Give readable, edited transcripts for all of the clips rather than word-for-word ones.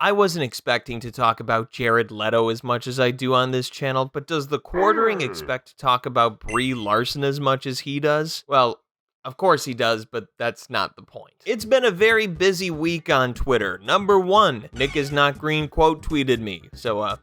I wasn't expecting to talk about Jared Leto as much as I do on this channel, but does the Quartering expect to talk about Brie Larson as much as he does? Well, of course he does, but that's not the point. It's been a very busy week on Twitter. Number 1, Nick is not green quote tweeted me, so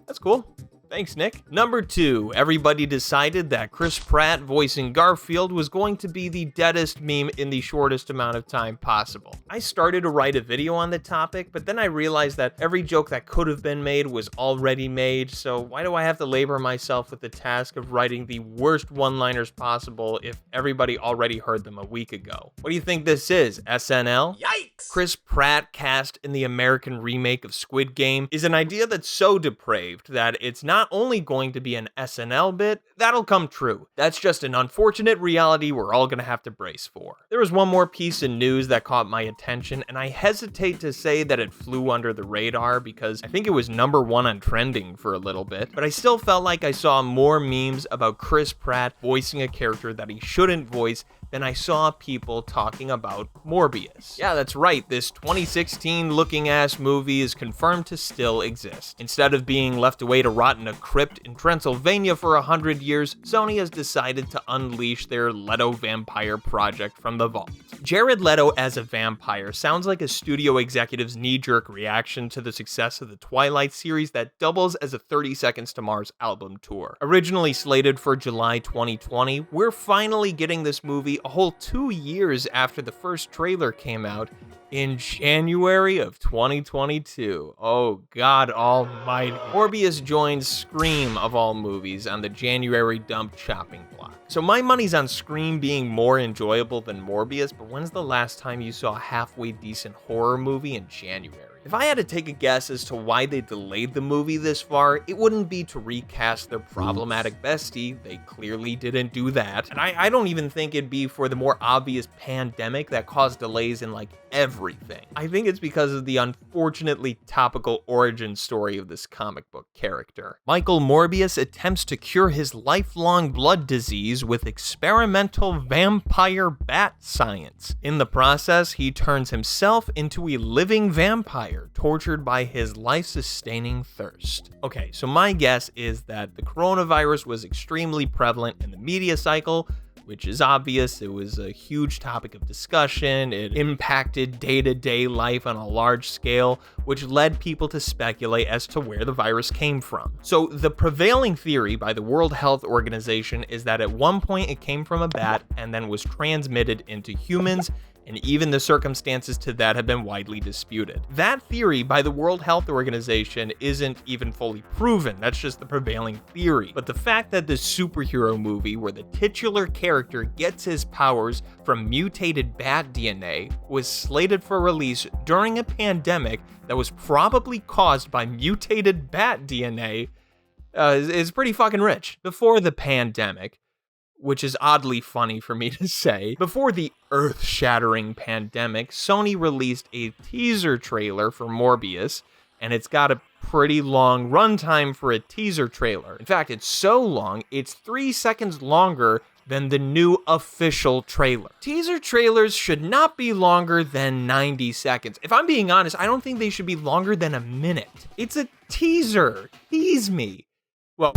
that's cool. Thanks, Nick. Number 2, everybody decided that Chris Pratt voicing Garfield was going to be the deadest meme in the shortest amount of time possible. I started to write a video on the topic, but then I realized that every joke that could have been made was already made, so why do I have to labor myself with the task of writing the worst one-liners possible if everybody already heard them a week ago? What do you think this is, SNL? Yikes! Chris Pratt cast in the American remake of Squid Game is an idea that's so depraved that it's not only going to be an SNL bit, that'll come true. That's just an unfortunate reality we're all gonna have to brace for. There was one more piece of news that caught my attention, and I hesitate to say that it flew under the radar because I think it was number 1 on trending for a little bit, but I still felt like I saw more memes about Chris Pratt voicing a character that he shouldn't voice than I saw people talking about Morbius. Yeah, that's right, this 2016 looking ass movie is confirmed to still exist. Instead of being left away to rot in a crypt in Transylvania for 100 years, Sony has decided to unleash their Leto vampire project from the vault. Jared Leto as a vampire sounds like a studio executive's knee-jerk reaction to the success of the Twilight series that doubles as a 30 Seconds to Mars album tour. Originally slated for July 2020, we're finally getting this movie a whole 2 years after the first trailer came out in January of 2022. Oh, God almighty. Morbius joins Scream of all movies on the January dump chopping block. So my money's on Scream being more enjoyable than Morbius, but when's the last time you saw a halfway decent horror movie in January? If I had to take a guess as to why they delayed the movie this far, it wouldn't be to recast their problematic bestie. They clearly didn't do that. And I don't even think it'd be for the more obvious pandemic that caused delays in like everything. I think it's because of the unfortunately topical origin story of this comic book character. Michael Morbius attempts to cure his lifelong blood disease with experimental vampire bat science. In the process, he turns himself into a living vampire, tortured by his life-sustaining thirst. Okay, so my guess is that the coronavirus was extremely prevalent in the media cycle, which is obvious. It was a huge topic of discussion. It impacted day-to-day life on a large scale, which led people to speculate as to where the virus came from. So the prevailing theory by the World Health Organization is that at one point it came from a bat and then was transmitted into humans, and even the circumstances to that have been widely disputed. That theory by the World Health Organization isn't even fully proven, that's just the prevailing theory. But the fact that this superhero movie where the titular character gets his powers from mutated bat DNA was slated for release during a pandemic that was probably caused by mutated bat DNA is pretty fucking rich. Before the pandemic, which is oddly funny for me to say, before the earth-shattering pandemic, Sony released a teaser trailer for Morbius, and it's got a pretty long runtime for a teaser trailer. In fact, it's so long, it's 3 seconds longer than the new official trailer. Teaser trailers should not be longer than 90 seconds. If I'm being honest, I don't think they should be longer than a minute. It's a teaser. Tease me. Well,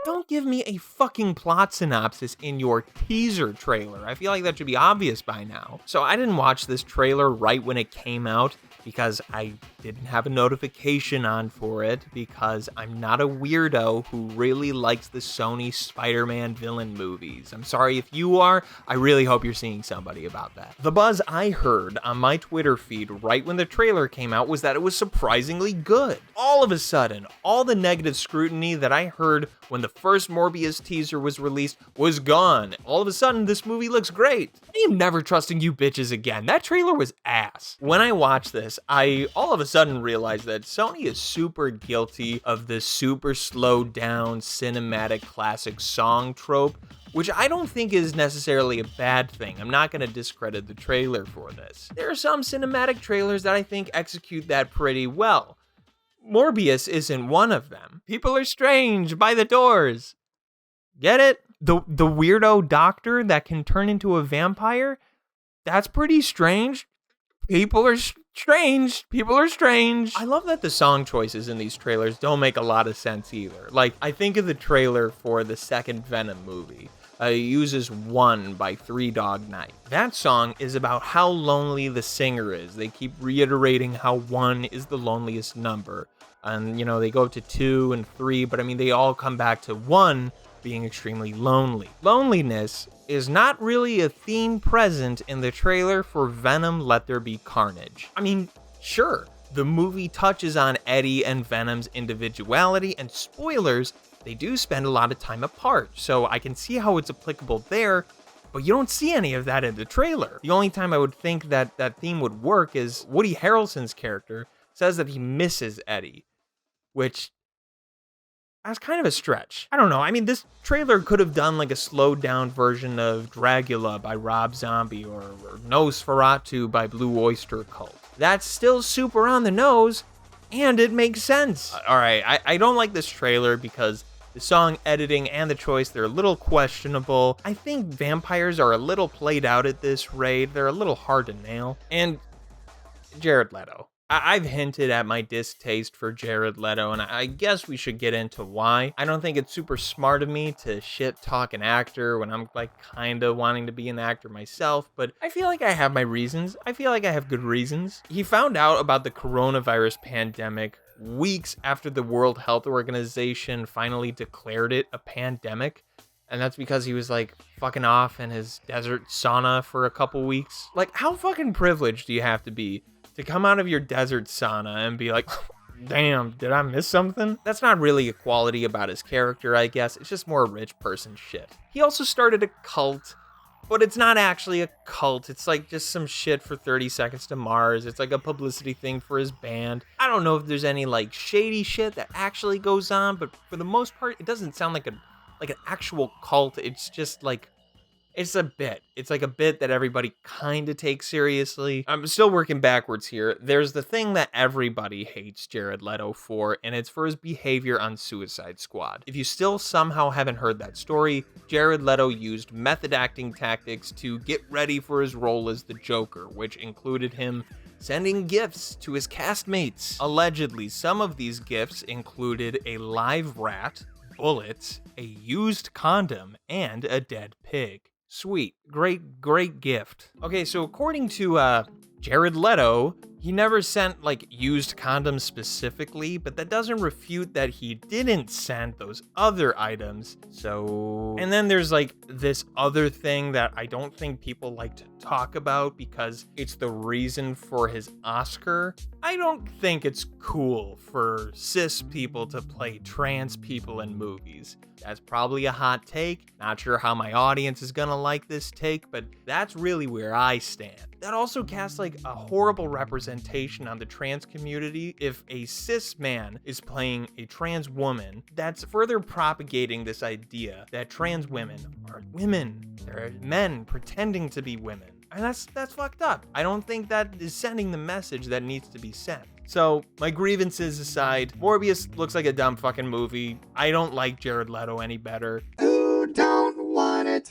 don't give me a fucking plot synopsis in your teaser trailer. I feel like that should be obvious by now. So I didn't watch this trailer right when it came out because I didn't have a notification on for it, because I'm not a weirdo who really likes the Sony Spider-Man villain movies. I'm sorry if you are. I really hope you're seeing somebody about that. The buzz I heard on my Twitter feed right when the trailer came out was that it was surprisingly good. All of a sudden, all the negative scrutiny that I heard when the first Morbius teaser was released was gone. All of a sudden, this movie looks great. I am never trusting you bitches again. That trailer was ass. When I watched this, I all of a sudden realized that Sony is super guilty of the super slowed down cinematic classic song trope, which I don't think is necessarily a bad thing. I'm not going to discredit the trailer for this. There are some cinematic trailers that I think execute that pretty well. Morbius isn't one of them. People are strange by the doors. Get it? The weirdo doctor that can turn into a vampire? That's pretty strange. People are strange. People are strange. I love that the song choices in these trailers don't make a lot of sense either. Like, I think of the trailer for the second Venom movie. It uses One by Three Dog Night. That song is about how lonely the singer is. They keep reiterating how 1 is the loneliest number. And, they go up to 2 and 3, but I mean, they all come back to 1 being extremely lonely. Loneliness is not really a theme present in the trailer for Venom Let There Be Carnage. I mean, sure, the movie touches on Eddie and Venom's individuality, and spoilers, they do spend a lot of time apart, so I can see how it's applicable there, but you don't see any of that in the trailer. The only time I would think that that theme would work is Woody Harrelson's character says that he misses Eddie, which that's kind of a stretch. I don't know. I mean, this trailer could have done like a slowed down version of Dragula by Rob Zombie or Nosferatu by Blue Oyster Cult. That's still super on the nose, and it makes sense. All right, I don't like this trailer because the song editing and the choice, they're a little questionable. I think vampires are a little played out at this rate. They're a little hard to nail. And Jared Leto. I've hinted at my distaste for Jared Leto, and I guess we should get into why. I don't think it's super smart of me to shit talk an actor when I'm like kinda wanting to be an actor myself, but I feel like I have my reasons. I feel like I have good reasons. He found out about the coronavirus pandemic weeks after the World Health Organization finally declared it a pandemic. And that's because he was like fucking off in his desert sauna for a couple weeks. Like, how fucking privileged do you have to be to come out of your desert sauna and be like, damn, did I miss something? That's not really a quality about his character, I guess. It's just more rich person shit. He also started a cult, but it's not actually a cult. It's like just some shit for 30 Seconds to Mars. It's like a publicity thing for his band. I don't know if there's any like shady shit that actually goes on, but for the most part, it doesn't sound like an actual cult. It's just like, it's a bit. It's like a bit that everybody kind of takes seriously. I'm still working backwards here. There's the thing that everybody hates Jared Leto for, and it's for his behavior on Suicide Squad. If you still somehow haven't heard that story, Jared Leto used method acting tactics to get ready for his role as the Joker, which included him sending gifts to his castmates. Allegedly, some of these gifts included a live rat, bullets, a used condom, and a dead pig. Sweet. Great gift. Okay, so according to Jared Leto, he never sent like used condoms specifically, but that doesn't refute that he didn't send those other items. So, and then there's like this other thing that I don't think people like to talk about because it's the reason for his Oscar. I don't think it's cool for cis people to play trans people in movies. That's probably a hot take. Not sure how my audience is gonna like this take, but that's really where I stand. That also casts like a horrible representation on the trans community. If a cis man is playing a trans woman, that's further propagating this idea that trans women are women. They're men pretending to be women. And that's fucked up. I don't think that is sending the message that needs to be sent. So, my grievances aside, Morbius looks like a dumb fucking movie. I don't like Jared Leto any better. Who don't want it?